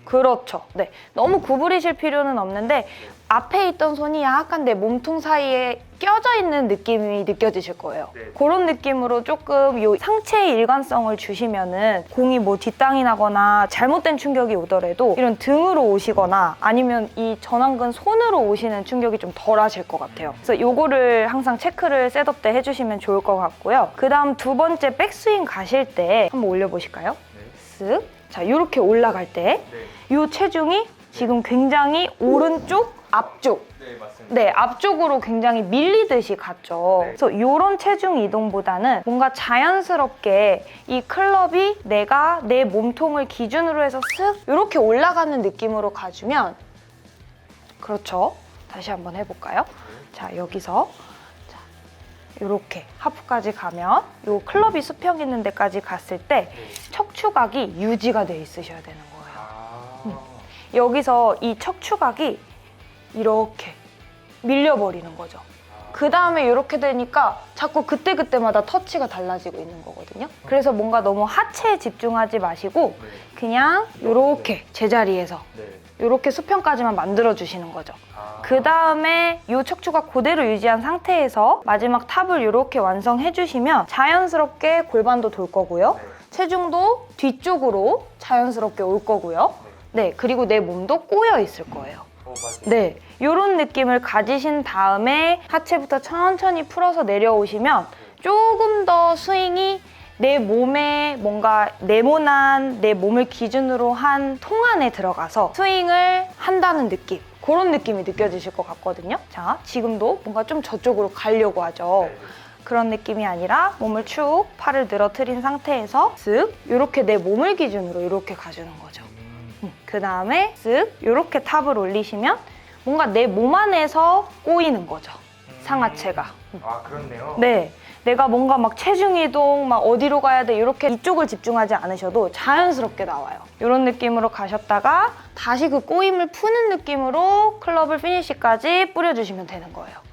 그렇죠. 네, 너무 구부리실 필요는 없는데 앞에 있던 손이 약간 내 몸통 사이에 껴져 있는 느낌이 느껴지실 거예요. 네. 그런 느낌으로 조금 이 상체의 일관성을 주시면은 공이 뭐 뒷땅이 나거나 잘못된 충격이 오더라도 이런 등으로 오시거나 아니면 이 전완근 손으로 오시는 충격이 좀 덜 하실 것 같아요. 그래서 요거를 항상 체크를 셋업 때 해주시면 좋을 것 같고요. 그 다음 두 번째 백스윙 가실 때 한번 올려보실까요? 네. 쓱. 자, 이렇게 올라갈 때 네. 이 체중이 지금 굉장히 오른쪽, 앞쪽, 네, 맞습니다. 네, 앞쪽으로 굉장히 밀리듯이 갔죠. 네. 그래서 이런 체중 이동보다는 뭔가 자연스럽게 이 클럽이 내가 내 몸통을 기준으로 해서 쓱 이렇게 올라가는 느낌으로 가주면, 그렇죠. 다시 한번 해볼까요? 자, 여기서 자, 이렇게 하프까지 가면 요 클럽이 수평 있는 데까지 갔을 때 척추각이 유지가 돼 있으셔야 되는 거예요. 여기서 이 척추각이 이렇게 밀려버리는 거죠. 그 다음에 이렇게 되니까 자꾸 그때그때마다 터치가 달라지고 있는 거거든요. 그래서 뭔가 너무 하체에 집중하지 마시고 그냥 이렇게 제자리에서 이렇게 수평까지만 만들어주시는 거죠. 그 다음에 이 척추가 그대로 유지한 상태에서 마지막 탑을 이렇게 완성해주시면 자연스럽게 골반도 돌 거고요. 체중도 뒤쪽으로 자연스럽게 올 거고요. 네, 그리고 내 몸도 꼬여 있을 거예요. 네, 이런 느낌을 가지신 다음에 하체부터 천천히 풀어서 내려오시면 조금 더 스윙이 내 몸에 뭔가 네모난 내 몸을 기준으로 한 통 안에 들어가서 스윙을 한다는 느낌, 그런 느낌이 느껴지실 것 같거든요. 자, 지금도 뭔가 좀 저쪽으로 가려고 하죠. 그런 느낌이 아니라 몸을 축 팔을 늘어뜨린 상태에서 쓱 이렇게 내 몸을 기준으로 이렇게 가주는 거죠. 그 다음에 쓱 이렇게 탑을 올리시면 뭔가 내 몸 안에서 꼬이는 거죠. 상하체가. 아, 그렇네요. 네. 내가 뭔가 막 체중 이동, 막 어디로 가야 돼 이렇게 이쪽을 집중하지 않으셔도 자연스럽게 나와요. 이런 느낌으로 가셨다가 다시 그 꼬임을 푸는 느낌으로 클럽을 피니시까지 뿌려주시면 되는 거예요.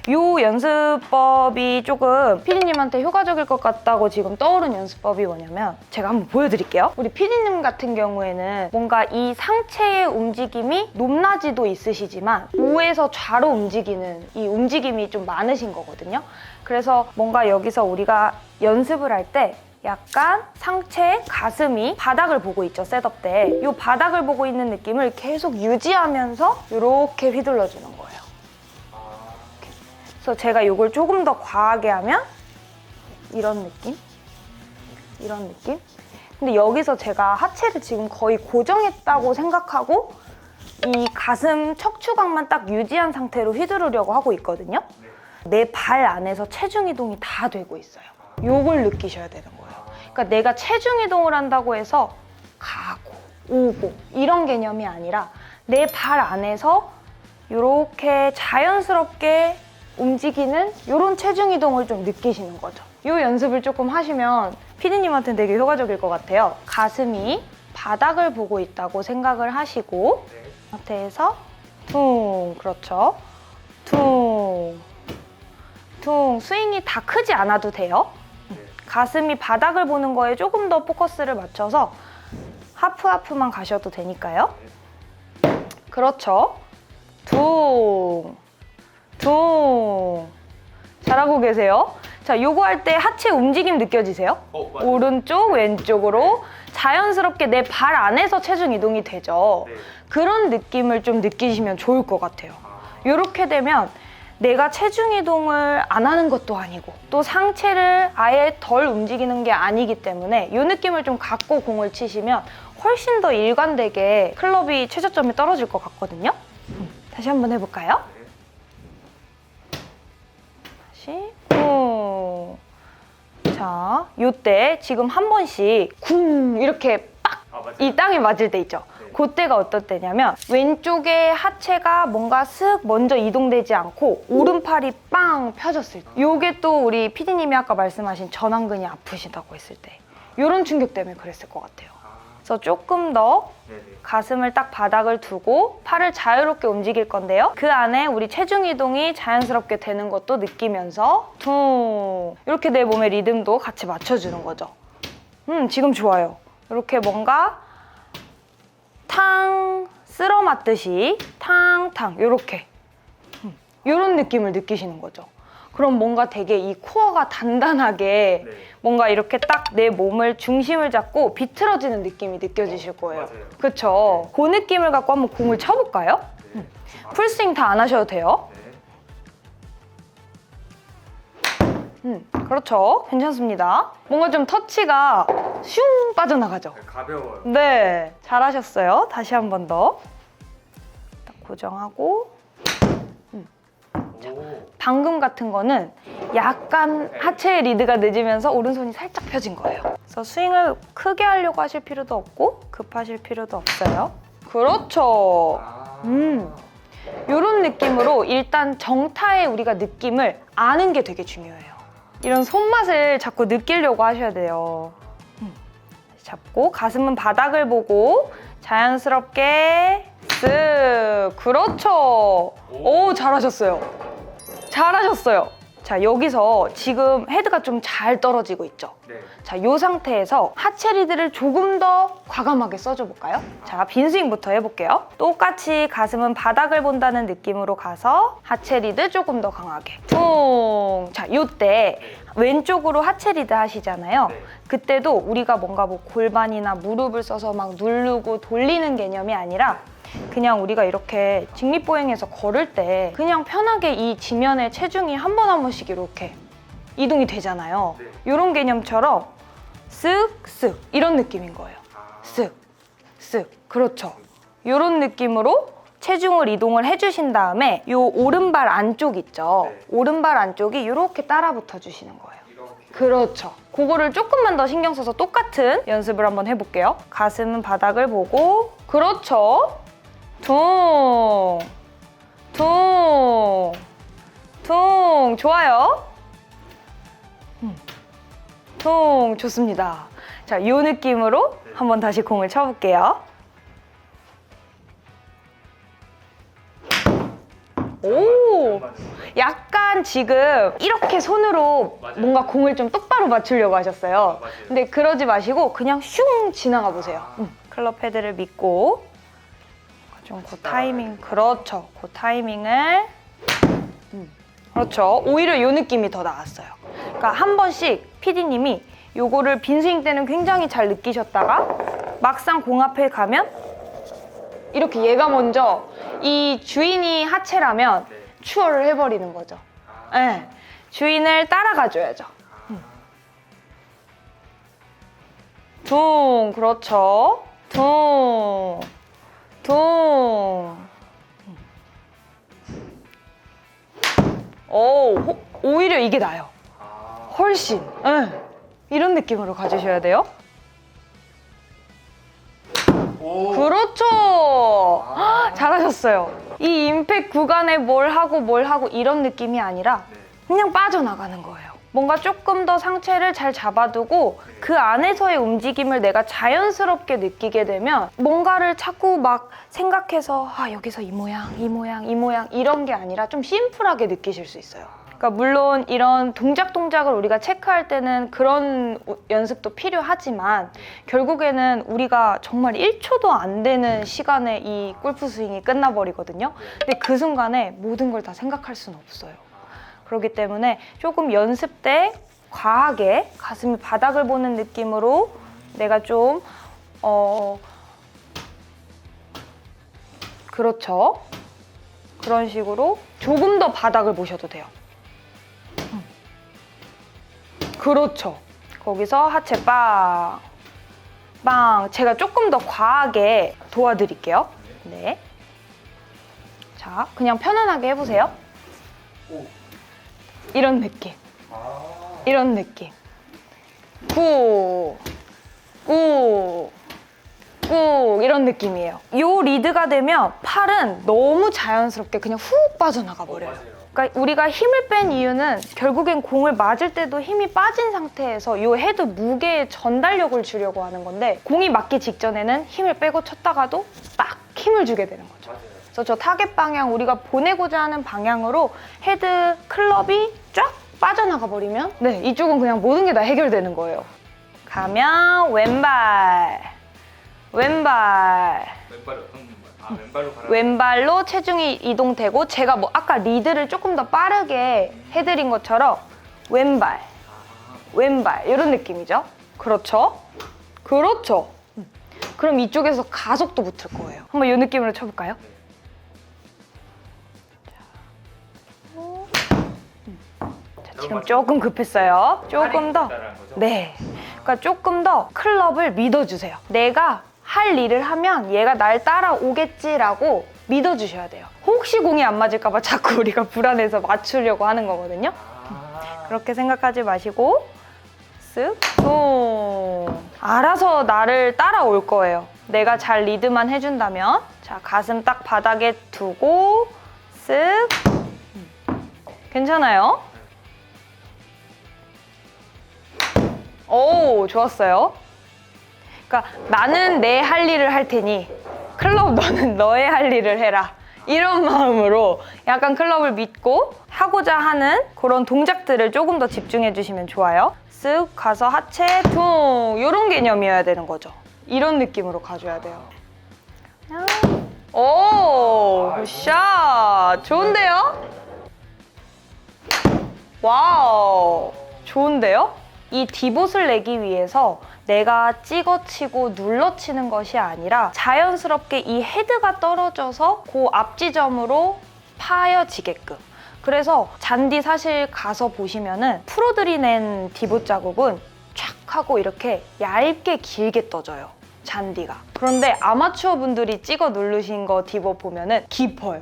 이 연습법이 조금 피디님한테 효과적일 것 같다고 지금 떠오른 연습법이 뭐냐면 제가 한번 보여드릴게요. 우리 피디님 같은 경우에는 뭔가 이 상체의 움직임이 높낮이도 있으시지만 우에서 좌로 움직이는 이 움직임이 좀 많으신 거거든요. 그래서 뭔가 여기서 우리가 연습을 할 때 약간 상체, 가슴이 바닥을 보고 있죠, 셋업 때. 이 바닥을 보고 있는 느낌을 계속 유지하면서 이렇게 휘둘러주는 거예요. 그래서 제가 이걸 조금 더 과하게 하면 이런 느낌? 이런 느낌? 근데 여기서 제가 하체를 지금 거의 고정했다고 생각하고 이 가슴 척추각만 딱 유지한 상태로 휘두르려고 하고 있거든요. 내 발 안에서 체중 이동이 다 되고 있어요. 요걸 느끼셔야 되는 거예요. 그러니까 내가 체중 이동을 한다고 해서 가고 오고 이런 개념이 아니라 내 발 안에서 이렇게 자연스럽게 움직이는 이런 체중 이동을 좀 느끼시는 거죠. 이 연습을 조금 하시면 피디님한테는 되게 효과적일 것 같아요. 가슴이 바닥을 보고 있다고 생각을 하시고 상태에서 퉁, 그렇죠. 퉁, 퉁. 스윙이 다 크지 않아도 돼요. 가슴이 바닥을 보는 거에 조금 더 포커스를 맞춰서 하프만 가셔도 되니까요. 그렇죠. 퉁, 퉁. 잘하고 계세요. 자, 요거 할 때 하체 움직임 느껴지세요? 오른쪽, 왼쪽으로 자연스럽게 내 발 안에서 체중 이동이 되죠. 그런 느낌을 좀 느끼시면 좋을 것 같아요. 이렇게 되면 내가 체중 이동을 안 하는 것도 아니고 또 상체를 아예 덜 움직이는 게 아니기 때문에 이 느낌을 좀 갖고 공을 치시면 훨씬 더 일관되게 클럽이 최저점이 떨어질 것 같거든요. 다시 한번 해볼까요? 다시 쿵. 자, 요때 지금 한 번씩 쿵 이렇게 빡 이 땅에 맞을 때 있죠. 그때가 어떨 때냐면 왼쪽에 하체가 뭔가 슥 먼저 이동되지 않고 오른팔이 빵 펴졌을 때, 요게 또 우리 피디님이 아까 말씀하신 전완근이 아프시다고 했을 때 요런 충격 때문에 그랬을 것 같아요. 그래서 조금 더 가슴을 딱 바닥을 두고 팔을 자유롭게 움직일 건데요. 그 안에 우리 체중 이동이 자연스럽게 되는 것도 느끼면서 퉁 이렇게 내 몸의 리듬도 같이 맞춰주는 거죠. 지금 좋아요. 이렇게 뭔가 탕 쓸어 맞듯이 탕탕 이렇게 이런 느낌을 느끼시는 거죠. 그럼 뭔가 되게 이 코어가 단단하게 뭔가 이렇게 딱 내 몸을 중심을 잡고 비틀어지는 느낌이 느껴지실 거예요. 그렇죠? 그 느낌을 갖고 한번 공을 쳐볼까요? 풀스윙 다 안 하셔도 돼요. 그렇죠. 괜찮습니다. 뭔가 좀 터치가 슝 빠져나가죠. 가벼워요. 네, 잘하셨어요. 다시 한 번 더. 딱 고정하고. 방금 같은 거는 약간 하체의 리드가 늦으면서 오른손이 살짝 펴진 거예요. 그래서 스윙을 크게 하려고 하실 필요도 없고 급하실 필요도 없어요. 그렇죠. 이런 느낌으로 일단 정타의 우리가 느낌을 아는 게 되게 중요해요. 이런 손맛을 자꾸 느끼려고 하셔야 돼요. 잡고 가슴은 바닥을 보고 자연스럽게 쓱. 그렇죠. 오, 잘하셨어요. 잘하셨어요. 자, 여기서 지금 헤드가 좀 잘 떨어지고 있죠? 네. 자, 이 상태에서 하체 리드를 조금 더 과감하게 써줘 볼까요? 자, 빈 스윙부터 해볼게요. 똑같이 가슴은 바닥을 본다는 느낌으로 가서 하체 리드 조금 더 강하게. 퉁. 자, 요때 왼쪽으로 하체 리드 하시잖아요. 네. 그때도 우리가 뭔가 뭐 골반이나 무릎을 써서 막 누르고 돌리는 개념이 아니라 그냥 우리가 이렇게 직립보행해서 걸을 때 그냥 편하게 이 지면에 체중이 한 번 한 번씩 이렇게 이동이 되잖아요. 네. 이런 개념처럼 쓱쓱 이런 느낌인 거예요. 쓱쓱. 그렇죠. 이런 느낌으로 체중을 이동을 해주신 다음에 이 오른발 안쪽 있죠. 네. 오른발 안쪽이 이렇게 따라 붙어주시는 거예요. 이렇게. 그렇죠. 그거를 조금만 더 신경 써서 똑같은 연습을 한번 해볼게요. 가슴은 바닥을 보고 그렇죠. 퉁, 퉁, 퉁. 좋아요. 퉁. 좋습니다. 자, 이 느낌으로 한번 다시 공을 쳐볼게요. 오! 약간 지금 이렇게 손으로 맞아요. 뭔가 공을 좀 똑바로 맞추려고 하셨어요. 맞아요. 근데 그러지 마시고 그냥 슝 지나가 보세요. 클럽 헤드를 믿고 좀 그 타이밍, 그렇죠. 그 타이밍을 그렇죠. 오히려 이 느낌이 더 나았어요. 그러니까 한 번씩 PD님이 요거를 빈스윙 때는 굉장히 잘 느끼셨다가 막상 공 앞에 가면 이렇게 얘가 먼저 이 주인이 하체라면 네. 추월을 해버리는 거죠. 아. 네. 주인을 따라가줘야죠. 둥, 그렇죠. 둥, 둥. 오, 오히려 이게 나아요. 아. 훨씬. 네. 이런 느낌으로 가주셔야 돼요. 오. 그렇죠. 아. 잘하셨어요. 이 임팩 구간에 뭘 하고 이런 느낌이 아니라 네. 그냥 빠져나가는 거예요. 뭔가 조금 더 상체를 잘 잡아두고 그 안에서의 움직임을 내가 자연스럽게 느끼게 되면 뭔가를 자꾸 막 생각해서 여기서 이 모양 이런 게 아니라 좀 심플하게 느끼실 수 있어요. 그러니까 물론 이런 동작을 우리가 체크할 때는 그런 연습도 필요하지만 결국에는 우리가 정말 1초도 안 되는 시간에 이 골프 스윙이 끝나버리거든요. 근데 그 순간에 모든 걸 다 생각할 수는 없어요. 그렇기 때문에 조금 연습 때 과하게 가슴이 바닥을 보는 느낌으로 내가 좀 그렇죠. 그런 식으로 조금 더 바닥을 보셔도 돼요. 그렇죠. 거기서 하체 빵, 빵. 제가 조금 더 과하게 도와드릴게요. 네. 자, 그냥 편안하게 해보세요. 오. 이런 느낌. 아. 이런 느낌. 꾹, 꾹, 꾹 이런 느낌이에요. 요 리드가 되면 팔은 너무 자연스럽게 그냥 훅 빠져나가 버려요. 맞아요. 그러니까 우리가 힘을 뺀 이유는 결국엔 공을 맞을 때도 힘이 빠진 상태에서 이 헤드 무게에 전달력을 주려고 하는 건데 공이 맞기 직전에는 힘을 빼고 쳤다가도 딱 힘을 주게 되는 거죠. 맞아요. 그래서 저 타겟 방향, 우리가 보내고자 하는 방향으로 헤드 클럽이 쫙 빠져나가 버리면 이쪽은 그냥 모든 게 다 해결되는 거예요. 가면 왼발, 왼발, 왼발이 어떤 왼발? 아, 왼발로 가라. 왼발로 체중이 이동되고 제가 아까 리드를 조금 더 빠르게 해드린 것처럼 왼발, 왼발 이런 느낌이죠. 그렇죠? 그렇죠. 그럼 이쪽에서 가속도 붙을 거예요. 한번 이 느낌으로 쳐볼까요? 자, 지금 조금 급했어요. 조금 더. 네. 그러니까 조금 더 클럽을 믿어주세요. 내가 할 일을 하면 얘가 날 따라오겠지라고 믿어주셔야 돼요. 혹시 공이 안 맞을까 봐 자꾸 우리가 불안해서 맞추려고 하는 거거든요. 그렇게 생각하지 마시고 쓱, 퉁. 알아서 나를 따라올 거예요. 내가 잘 리드만 해준다면. 자, 가슴 딱 바닥에 두고 쓱. 괜찮아요? 오, 좋았어요. 그러니까 나는 내 할 일을 할 테니 클럽 너는 너의 할 일을 해라. 이런 마음으로 약간 클럽을 믿고 하고자 하는 그런 동작들을 조금 더 집중해 주시면 좋아요. 쓱 가서 하체 퉁 이런 개념이어야 되는 거죠. 이런 느낌으로 가줘야 돼요. 오, 굿샷. 좋은데요? 와우, 좋은데요? 이 디봇을 내기 위해서 내가 찍어치고 눌러치는 것이 아니라 자연스럽게 이 헤드가 떨어져서 그 앞지점으로 파여지게끔. 그래서 잔디 사실 가서 보시면은 프로들이 낸 디봇 자국은 촥 하고 이렇게 얇게 길게 떠져요, 잔디가. 그런데 아마추어 분들이 찍어 누르신 거 디봇 보면은 깊어요.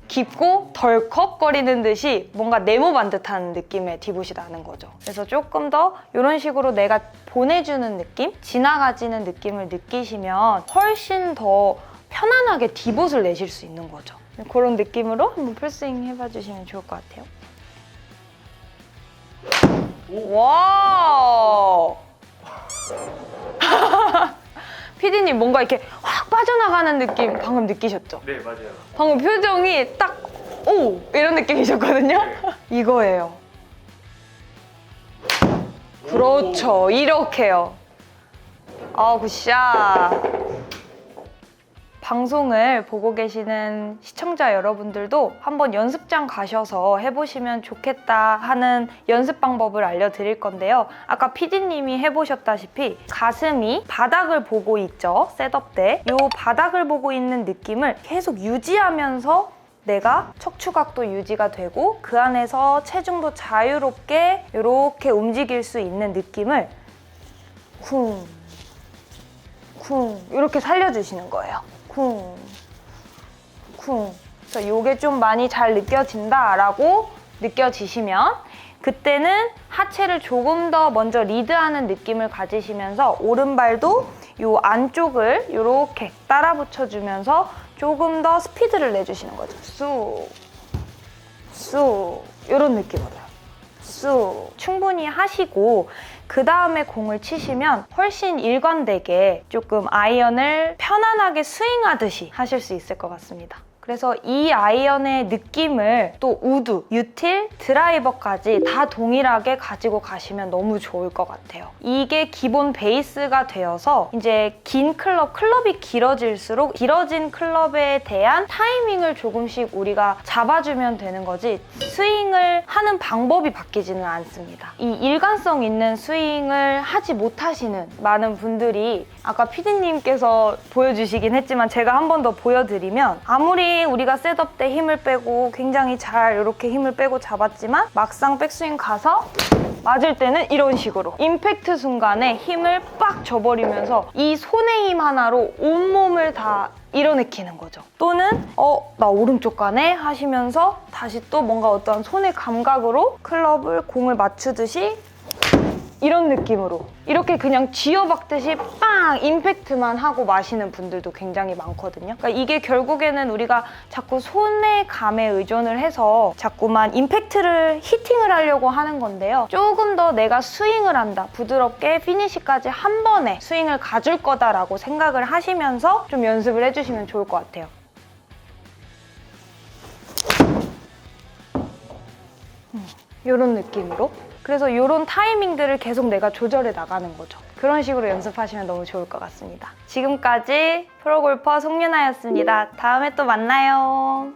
깊고 덜컥거리는 듯이 뭔가 네모반 듯한 느낌의 디봇이 나는 거죠. 그래서 조금 더 이런 식으로 내가 보내주는 느낌? 지나가지는 느낌을 느끼시면 훨씬 더 편안하게 디봇을 내실 수 있는 거죠. 그런 느낌으로 한번 풀스윙 해봐 주시면 좋을 것 같아요. 와! 피디님 뭔가 이렇게 확 빠져나가는 느낌 방금 느끼셨죠? 네, 맞아요. 방금 표정이 딱 오! 이런 느낌이셨거든요? 이거예요. 그렇죠. 이렇게요. 아, 굿샷. 방송을 보고 계시는 시청자 여러분들도 한번 연습장 가셔서 해보시면 좋겠다 하는 연습 방법을 알려드릴 건데요. 아까 PD님이 해보셨다시피 가슴이 바닥을 보고 있죠, 셋업 때. 이 바닥을 보고 있는 느낌을 계속 유지하면서 내가 척추각도 유지가 되고 그 안에서 체중도 자유롭게 이렇게 움직일 수 있는 느낌을 쿵, 쿵 이렇게 살려주시는 거예요. 쿵, 쿵. 그래서 이게 좀 많이 잘 느껴진다라고 느껴지시면 그때는 하체를 조금 더 먼저 리드하는 느낌을 가지시면서 오른발도 이 안쪽을 이렇게 따라 붙여주면서 조금 더 스피드를 내주시는 거죠. 쑥, 쑥 이런 느낌으로요. 쑥 충분히 하시고 그 다음에 공을 치시면 훨씬 일관되게 조금 아이언을 편안하게 스윙하듯이 하실 수 있을 것 같습니다. 그래서 이 아이언의 느낌을 또 우드, 유틸, 드라이버까지 다 동일하게 가지고 가시면 너무 좋을 것 같아요. 이게 기본 베이스가 되어서 이제 긴 클럽이 길어질수록 길어진 클럽에 대한 타이밍을 조금씩 우리가 잡아주면 되는 거지 스윙을 하는 방법이 바뀌지는 않습니다. 이 일관성 있는 스윙을 하지 못하시는 많은 분들이 아까 PD님께서 보여주시긴 했지만 제가 한 번 더 보여드리면 아무리 우리가 셋업 때 힘을 빼고 굉장히 잘 이렇게 힘을 빼고 잡았지만 막상 백스윙 가서 맞을 때는 이런 식으로 임팩트 순간에 힘을 빡 줘버리면서 이 손의 힘 하나로 온몸을 다 밀어내키는 거죠. 또는 나 오른쪽 가네 하시면서 다시 또 뭔가 어떤 손의 감각으로 클럽을 공을 맞추듯이 이런 느낌으로 이렇게 그냥 쥐어박듯이 빵 임팩트만 하고 마시는 분들도 굉장히 많거든요. 그러니까 이게 결국에는 우리가 자꾸 손의 감에 의존을 해서 자꾸만 임팩트를 히팅을 하려고 하는 건데요. 조금 더 내가 스윙을 한다, 부드럽게 피니시까지 한 번에 스윙을 가줄 거다라고 생각을 하시면서 좀 연습을 해주시면 좋을 것 같아요. 이런 느낌으로. 그래서 이런 타이밍들을 계속 내가 조절해 나가는 거죠. 그런 식으로 연습하시면 너무 좋을 것 같습니다. 지금까지 프로골퍼 송윤아였습니다. 다음에 또 만나요.